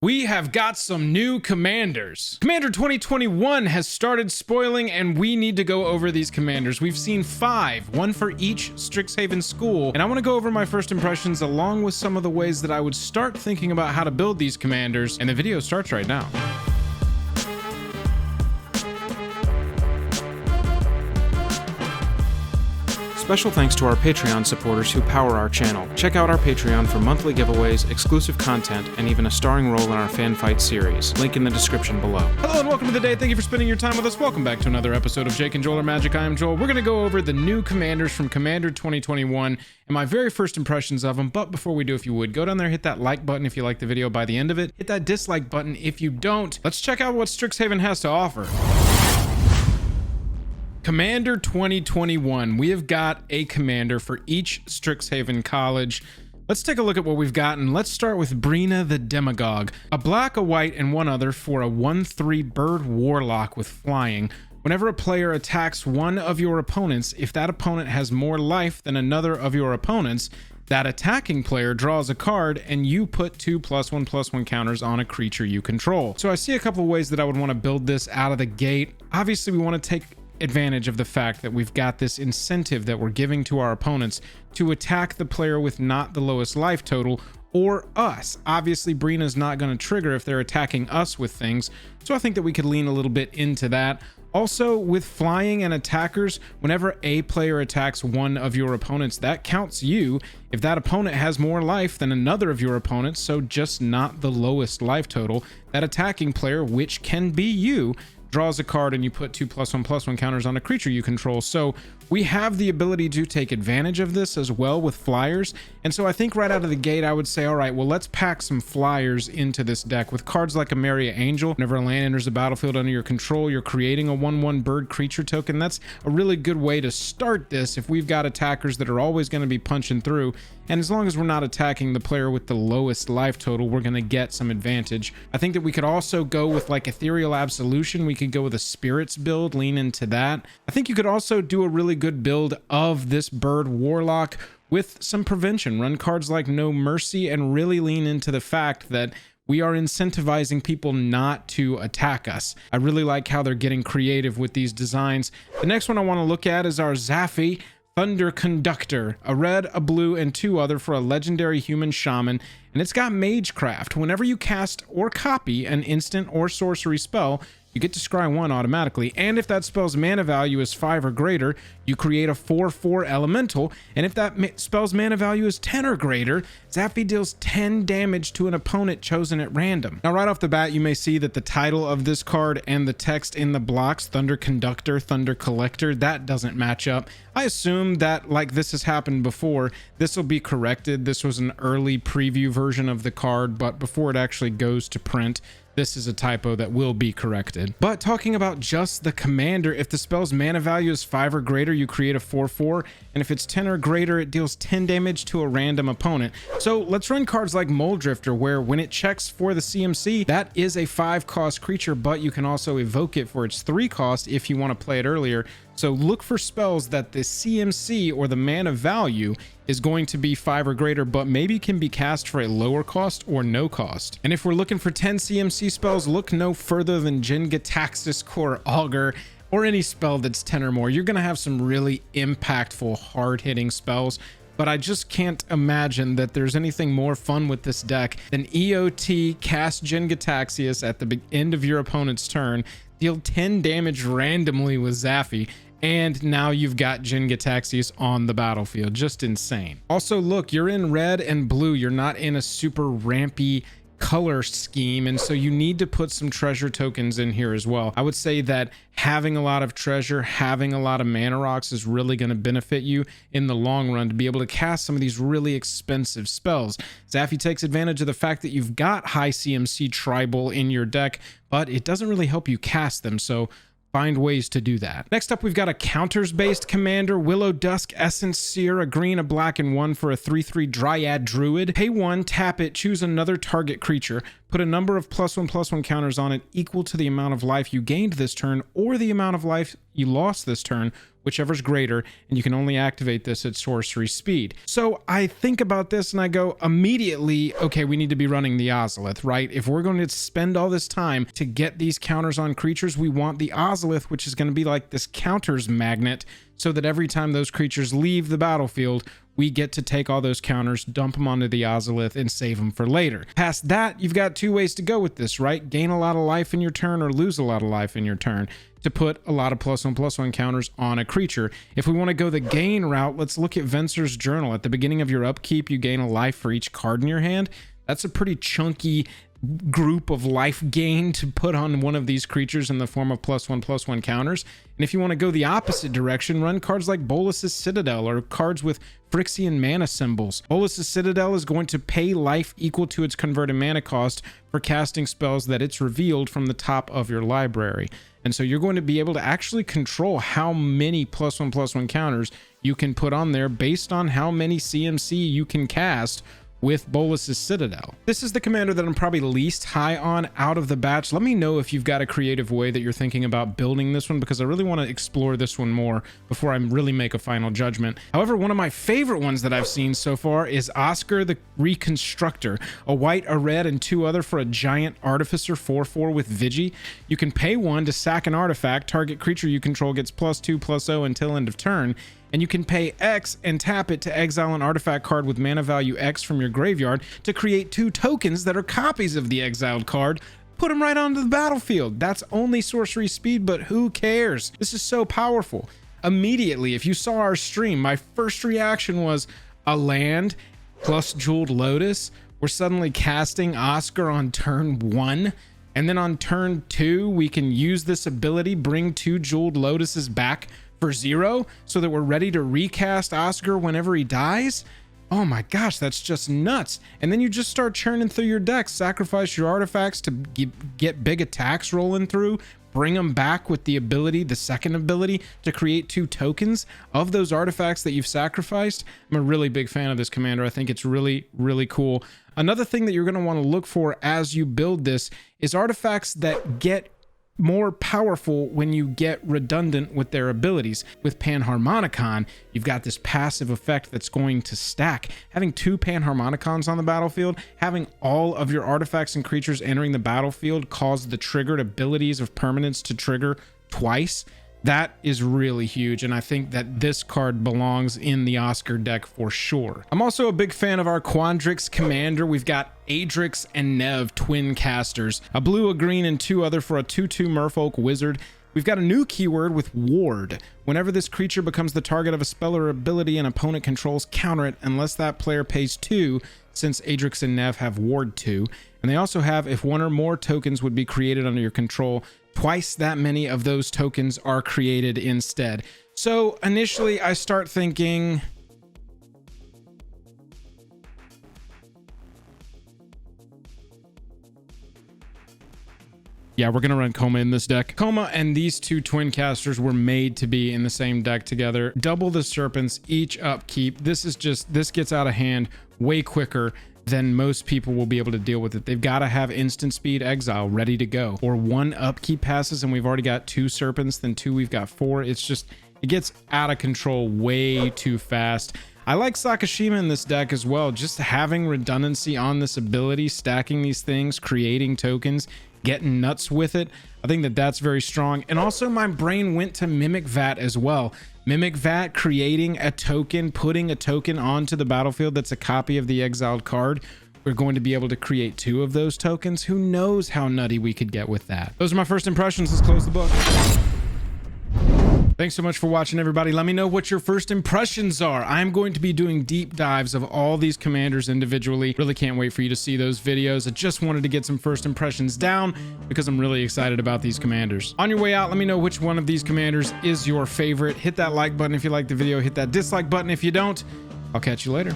We have got some new commanders. Commander 2021 has started spoiling, and we need to go over these commanders. We've seen 5, one for each Strixhaven school, and I want to go over my first impressions along with some of the ways that I would start thinking about how to build these commanders, and the video starts right now. Special thanks to our Patreon supporters who power our channel. Check out our Patreon for monthly giveaways, exclusive content, and even a starring role in our fan fight series. Link in the description below. Hello and welcome to the day. Thank you for spending your time with us. Welcome back to another episode of Jake and Joel Are Magic. I am Joel. We're going to go over the new commanders from Commander 2021 and my very first impressions of them. But before we do, if you would, go down there, hit that like button if you like the video. By the end of it, hit that dislike button if you don't. Let's check out what Strixhaven has to offer. Commander 2021. We have got a commander for each Strixhaven college. Let's take a look at what we've got, and let's start with Breena the Demagogue. A black, a white, and one other for a 1/3 bird warlock with flying. Whenever a player attacks one of your opponents, if that opponent has more life than another of your opponents, that attacking player draws a card and you put 2 +1/+1 counters on a creature you control. So I see a couple of ways that I would want to build this out of the gate. Obviously, we want to take advantage of the fact that we've got this incentive that we're giving to our opponents to attack the player with not the lowest life total or us. Obviously, Breena's not going to trigger if they're attacking us with things, so I think that we could lean a little bit into that. Also, with flying and attackers, whenever a player attacks one of your opponents, that counts you if that opponent has more life than another of your opponents, so just not the lowest life total. That attacking player, which can be you, draws a card and you put 2 +1/+1 counters on a creature you control. So we have the ability to take advantage of this as well with flyers. And so I think right out of the gate, I would say, all right, well, let's pack some flyers into this deck with cards like Ameria Angel. Whenever a land enters the battlefield under your control, you're creating a 1/1 bird creature token. That's a really good way to start this if we've got attackers that are always going to be punching through. And as long as we're not attacking the player with the lowest life total, we're going to get some advantage. I think that we could also go with like Ethereal Absolution. We could go with a Spirits build, lean into that. I think you could also do a really good build of this bird warlock with some prevention. Run cards like No Mercy and really lean into the fact that we are incentivizing people not to attack us. I really like how they're getting creative with these designs. The next one I want to look at is our Zaffai Thunder Conductor, a red, a blue, and 2 other for a legendary human shaman, and it's got Magecraft. Whenever you cast or copy an instant or sorcery spell, you get to scry 1 automatically, and if that spell's mana value is 5 or greater, you create a 4/4 elemental, and if that spell's mana value is 10 or greater, Zaffai deals 10 damage to an opponent chosen at random. Now, right off the bat, you may see that the title of this card and the text in the blocks, Thunder Conductor, Thunder Collector, that doesn't match up. I assume that, like this has happened before, this will be corrected. This was an early preview version of the card, but before it actually goes to print, this is a typo that will be corrected. But talking about just the commander, if the spell's mana value is 5 or greater, you create a 4/4, and if it's 10 or greater, it deals 10 damage to a random opponent. So let's run cards like Moldrifter, where when it checks for the CMC, that is a 5-cost creature, but you can also evoke it for its 3-cost if you want to play it earlier. So look for spells that the CMC or the mana value is going to be 5 or greater, but maybe can be cast for a lower cost or no cost. And if we're looking for 10 CMC spells, look no further than Jin-Gitaxias Core Augur, or any spell that's 10 or more. You're going to have some really impactful, hard-hitting spells, but I just can't imagine that there's anything more fun with this deck than EOT, cast Jin-Gitaxias at the end of your opponent's turn, deal 10 damage randomly with Zaffai, and now you've got Jin-Gitaxias on the battlefield. Just insane. Also, look, you're in red and blue. You're not in a super rampy color scheme, and so you need to put some treasure tokens in here as well. I would say that having a lot of treasure, having a lot of mana rocks is really going to benefit you in the long run to be able to cast some of these really expensive spells. Zaffai takes advantage of the fact that you've got high CMC tribal in your deck, but it doesn't really help you cast them, so find ways to do that. Next up, we've got a counters-based commander, Willowdusk Essence Seer, a green, a black, and 1 for a 3/3 Dryad Druid. Pay 1, tap it, choose another target creature, put a number of +1/+1 counters on it equal to the amount of life you gained this turn or the amount of life you lost this turn, whichever's greater, and you can only activate this at sorcery speed. So I think about this and I go immediately, okay, we need to be running the Ozolith, right? If we're going to spend all this time to get these counters on creatures, we want the Ozolith, which is going to be like this counters magnet, so that every time those creatures leave the battlefield, we get to take all those counters, dump them onto the Ozolith, and save them for later. Past that, you've got two ways to go with this, right? Gain a lot of life in your turn or lose a lot of life in your turn to put a lot of +1/+1 counters on a creature. If we want to go the gain route, let's look at Venser's Journal. At the beginning of your upkeep, you gain a life for each card in your hand. That's a pretty chunky group of life gain to put on one of these creatures in the form of +1/+1 counters. And if you want to go the opposite direction, run cards like Bolas's Citadel or cards with Phyrexian mana symbols. Bolas's Citadel is going to pay life equal to its converted mana cost for casting spells that it's revealed from the top of your library. And so you're going to be able to actually control how many +1/+1 counters you can put on there based on how many CMC you can cast with Bolas's Citadel. This is the commander that I'm probably least high on out of the batch. Let me know if you've got a creative way that you're thinking about building this one, because I really want to explore this one more before I really make a final judgment. However, one of my favorite ones that I've seen so far is Osgir the Reconstructor, a white, a red, and two other for a giant artificer 4/4 with Vigi. You can pay one to sack an artifact. Target creature you control gets +2/+0 until end of turn. And you can pay X and tap it to exile an artifact card with mana value X from your graveyard to create 2 tokens that are copies of the exiled card. Put them right onto the battlefield. That's only sorcery speed, but who cares? This is so powerful. Immediately, if you saw our stream, my first reaction was a land plus Jeweled Lotus. We're suddenly casting Osgir on turn 1. And then on turn 2, we can use this ability, bring 2 Jeweled Lotuses back for 0, so that we're ready to recast Osgir whenever he dies. Oh my gosh, that's just nuts. And then you just start churning through your decks, sacrifice your artifacts to get big attacks rolling through, bring them back with the ability, the second ability, to create 2 tokens of those artifacts that you've sacrificed. I'm a really big fan of this commander. I think it's really, really cool. Another thing that you're going to want to look for as you build this is artifacts that get more powerful when you get redundant with their abilities. With Panharmonicon, you've got this passive effect that's going to stack. Having 2 Panharmonicons on the battlefield, having all of your artifacts and creatures entering the battlefield cause the triggered abilities of permanents to trigger twice. That is really huge, and I think that this card belongs in the Osgir deck for sure. I'm also a big fan of our Quandrix commander. We've got Adrix and Nev twin casters, a blue, a green, and 2 other for a 2/2 Merfolk wizard. We've got a new keyword with Ward. Whenever this creature becomes the target of a spell or ability an opponent controls, counter it unless that player pays 2, since Adrix and Nev have Ward 2. And they also have, if 1 or more tokens would be created under your control, twice that many of those tokens are created instead. So initially I start thinking, yeah, we're going to run Coma in this deck. Coma and these 2 twin casters were made to be in the same deck together. Double the Serpents each upkeep. This gets out of hand way quicker than most people will be able to deal with it. They've got to have instant speed exile ready to go, or 1 upkeep passes and we've already got 2 Serpents, then 2 we've got 4. It's just, it gets out of control way too fast. I like Sakashima in this deck as well. Just having redundancy on this ability, stacking these things, creating tokens, getting nuts with it. I think that that's very strong. And also my brain went to Mimic Vat as well. Mimic Vat, creating a token, putting a token onto the battlefield that's a copy of the exiled card. We're going to be able to create 2 of those tokens. Who knows how nutty we could get with that. Those are my first impressions. Let's close the book. Thanks so much for watching, everybody. Let me know what your first impressions are. I'm going to be doing deep dives of all these commanders individually. Really can't wait for you to see those videos. I just wanted to get some first impressions down because I'm really excited about these commanders. On your way out, let me know which one of these commanders is your favorite. Hit that like button if you like the video. Hit that dislike button if you don't. I'll catch you later.